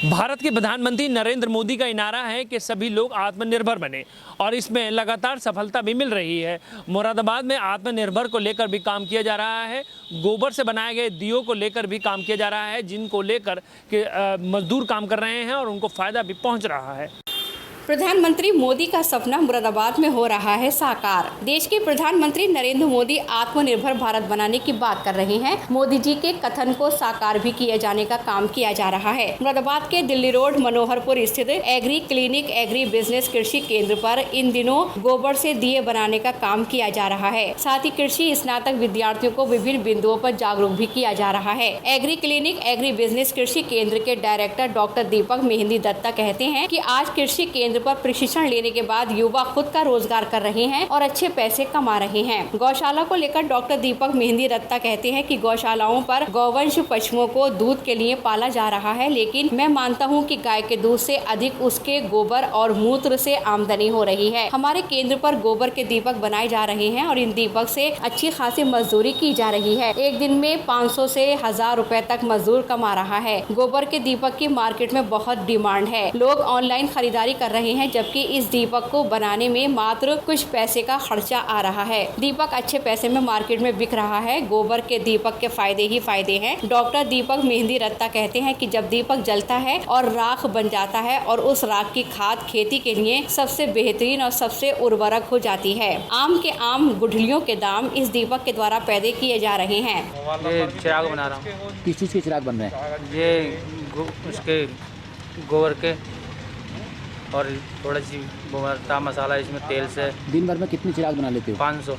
भारत के प्रधानमंत्री नरेंद्र मोदी का नारा है कि सभी लोग आत्मनिर्भर बने और इसमें लगातार सफलता भी मिल रही है। मुरादाबाद में आत्मनिर्भर को लेकर भी काम किया जा रहा है। गोबर से बनाए गए दियों को लेकर भी काम किया जा रहा है, जिनको लेकर के मजदूर काम कर रहे हैं और उनको फायदा भी पहुंच रहा है। प्रधानमंत्री मोदी का सपना मुरादाबाद में हो रहा है साकार। देश के प्रधानमंत्री नरेंद्र मोदी आत्मनिर्भर भारत बनाने की बात कर रहे हैं। मोदी जी के कथन को साकार भी किए जाने का काम किया जा रहा है। मुरादाबाद के दिल्ली रोड मनोहरपुर स्थित एग्री क्लिनिक एग्री बिजनेस कृषि केंद्र पर इन दिनों गोबर से दिए बनाने का काम किया जा रहा है। साथ ही कृषि स्नातक विद्यार्थियों को विभिन्न बिंदुओं पर जागरूक भी किया जा रहा है। एग्री क्लिनिक एग्री बिजनेस कृषि केंद्र के डायरेक्टर डॉक्टर दीपक मेहंदी दत्ता कहते हैं कि आज कृषि केंद्र पर प्रशिक्षण लेने के बाद युवा खुद का रोजगार कर रहे हैं और अच्छे पैसे कमा रहे हैं। गौशाला को लेकर डॉक्टर दीपक मेहंदी दत्ता कहते हैं कि गौशालाओं पर गौवंश पशुओं को दूध के लिए पाला जा रहा है, लेकिन मैं मानता हूं कि गाय के दूध से अधिक उसके गोबर और मूत्र से आमदनी हो रही है। हमारे केंद्र पर गोबर के दीपक बनाए जा रहे हैं और इन दीपक से अच्छी खासी मजदूरी की जा रही है। एक दिन में 500 से 1000 रुपए तक मजदूर कमा रहा है। गोबर के दीपक की मार्केट में बहुत डिमांड है। लोग ऑनलाइन खरीदारी कर रहे हैं, जबकि इस दीपक को बनाने में मात्र कुछ पैसे का खर्चा आ रहा है। दीपक अच्छे पैसे में मार्केट में बिक रहा है। गोबर के दीपक के फायदे ही फायदे हैं। डॉक्टर दीपक मेहंदी दत्ता कहते हैं कि जब दीपक जलता है और राख बन जाता है और उस राख की खाद खेती के लिए सबसे बेहतरीन और सबसे उर्वरक हो जाती है। आम के आम गुठलियों के दाम इस दीपक के द्वारा पैदा किए जा रहे हैं। ये चिराग बना रहा हूँ। किस चीज़ के चिराग बन रहे हैं? ये उसके गोबर के और थोड़ा सी गोबरता मसाला इसमें तेल से। दिन भर में कितने चिराग बना लेते हो? 500।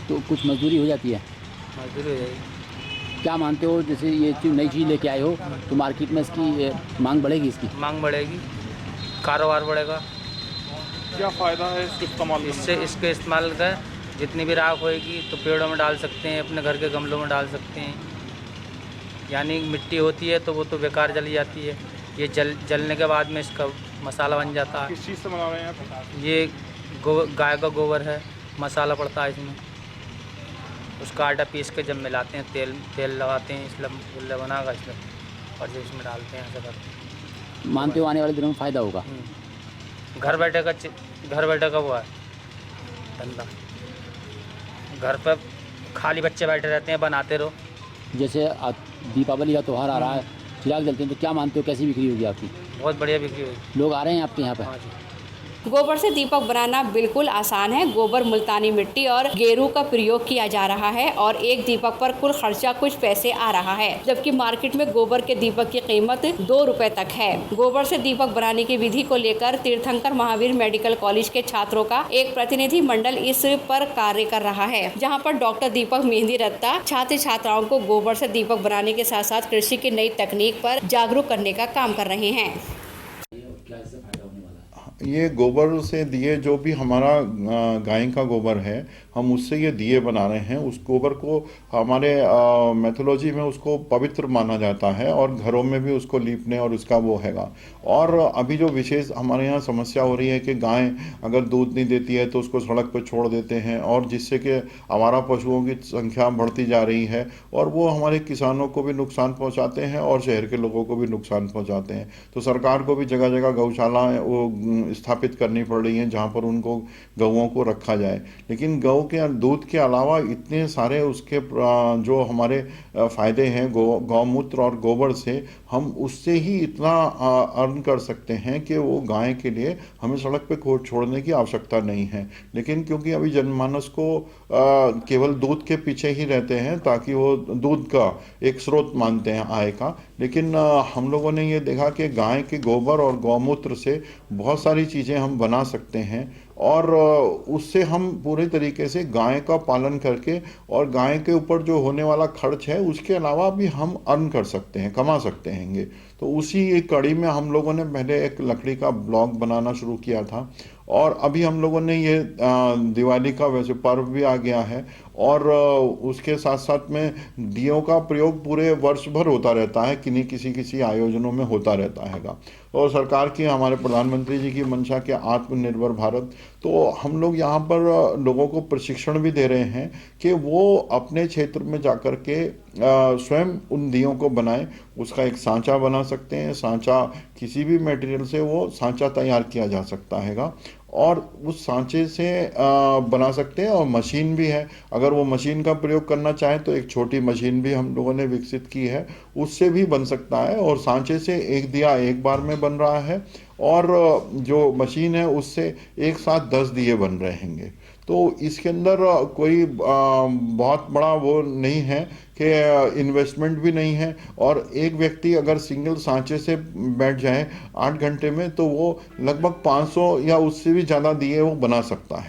तो कुछ मजदूरी हो जाती है? मजदूरी हो जाएगी। क्या मानते हो, जैसे ये नई चीज़ लेके आए हो तो मार्केट में इसकी मांग बढ़ेगी? इसकी मांग बढ़ेगी, कारोबार बढ़ेगा। क्या फ़ायदा है इसके इस्तेमाल? इसके इस्तेमाल का जितनी भी राख होएगी तो पेड़ों में डाल सकते हैं, अपने घर के गमलों में डाल सकते हैं। यानी मिट्टी होती है तो वो तो बेकार जली जाती है। ये जलने के बाद में इसका मसाला बन जाता है। किस चीज़ से बना रहे हैं आप? ये गाय का गोबर है, मसाला पड़ता है इसमें। उसका आटा पीस के जब मिलाते हैं, तेल लगाते हैं, इसलिए गुल्ला बनागा इसमें और जब इसमें डालते हैं ऐसा करते हैं। मानते हो आने वाले दिनों में फ़ायदा होगा? घर बैठे का वो है धंधा। घर पर खाली बच्चे बैठे रहते हैं, बनाते रहो। जैसे दीपावली का त्यौहार आ रहा है, चिराग जलते हैं, तो क्या मानते हो कैसी बिक्री होगी आपकी? बहुत बढ़िया बिक्री होगी। लोग आ रहे हैं आपके यहाँ पे? हाँ जी। गोबर से दीपक बनाना बिल्कुल आसान है। गोबर, मुल्तानी मिट्टी और गेरू का प्रयोग किया जा रहा है और एक दीपक पर कुल खर्चा कुछ पैसे आ रहा है, जबकि मार्केट में गोबर के दीपक की कीमत 2 रुपए तक है। गोबर से दीपक बनाने की विधि को लेकर तीर्थंकर महावीर मेडिकल कॉलेज के छात्रों का एक प्रतिनिधि मंडल इस पर कार्य कर रहा है, जहाँ पर डॉक्टर दीपक मेहंदी दत्ता छात्र छात्राओं को गोबर से दीपक बनाने के साथ साथ कृषि की नई तकनीक पर जागरूक करने का काम कर रहे हैं। ये गोबर से दिए, जो भी हमारा गाय का गोबर है, हम उससे ये दिए बना रहे हैं। उस गोबर को हमारे मैथोलॉजी में उसको पवित्र माना जाता है और घरों में भी उसको लीपने और उसका वो हैगा। और अभी जो विशेष हमारे यहाँ समस्या हो रही है कि गाय अगर दूध नहीं देती है तो उसको सड़क पर छोड़ देते हैं, और जिससे कि आवारा पशुओं की संख्या बढ़ती जा रही है और वो हमारे किसानों को भी नुकसान पहुँचाते हैं और शहर के लोगों को भी नुकसान पहुँचाते हैं। तो सरकार को भी जगह जगह गौशालाएँ वो स्थापित करनी पड़ रही हैं जहाँ पर उनको गौओं को रखा जाए। लेकिन गौ के दूध के अलावा इतने सारे उसके जो हमारे फ़ायदे हैं गौमूत्र और गोबर से, हम उससे ही इतना अर्न कर सकते हैं कि वो गाय के लिए हमें सड़क पे छोड़ने की आवश्यकता नहीं है। लेकिन क्योंकि अभी जनमानस को केवल दूध के पीछे ही रहते हैं ताकि वो दूध का एक स्रोत मानते हैं आय का, लेकिन हम लोगों ने ये देखा कि गाय के गोबर और गौमूत्र से बहुत सारी चीज़ें हम बना सकते हैं और उससे हम पूरे तरीके से गाय का पालन करके और गाय के ऊपर जो होने वाला खर्च है उसके अलावा भी हम अर्न कर सकते हैं, कमा सकते हैं। तो उसी एक कड़ी में हम लोगों ने पहले एक लकड़ी का ब्लॉक बनाना शुरू किया था और अभी हम लोगों ने ये दिवाली का वैसे पर्व भी आ गया है और उसके साथ साथ में दियों का प्रयोग पूरे वर्ष भर होता रहता है, किसी आयोजनों में होता रहता हैगा। और सरकार की, हमारे प्रधानमंत्री जी की मंशा के आत्मनिर्भर भारत, तो तो हम लोग यहाँ पर लोगों को प्रशिक्षण भी दे रहे हैं कि वो अपने क्षेत्र में जाकर के स्वयं उन दियों को बनाएं। उसका एक सांचा बना सकते हैं। सांचा किसी भी मटेरियल से वो सांचा तैयार किया जा सकता हैगा और उस सांचे से बना सकते हैं। और मशीन भी है, अगर वो मशीन का प्रयोग करना चाहें तो एक छोटी मशीन भी हम लोगों ने विकसित की है, उससे भी बन सकता है। और सांचे से एक दिया एक बार में बन रहा है और जो मशीन है उससे एक साथ 10 दिए बन रहे हैं। तो इसके अंदर कोई बहुत बड़ा वो नहीं है कि इन्वेस्टमेंट भी नहीं है। और एक व्यक्ति अगर सिंगल सांचे से बैठ जाए 8 घंटे में तो वो लगभग 500 या उससे भी ज़्यादा दिए वो बना सकता है।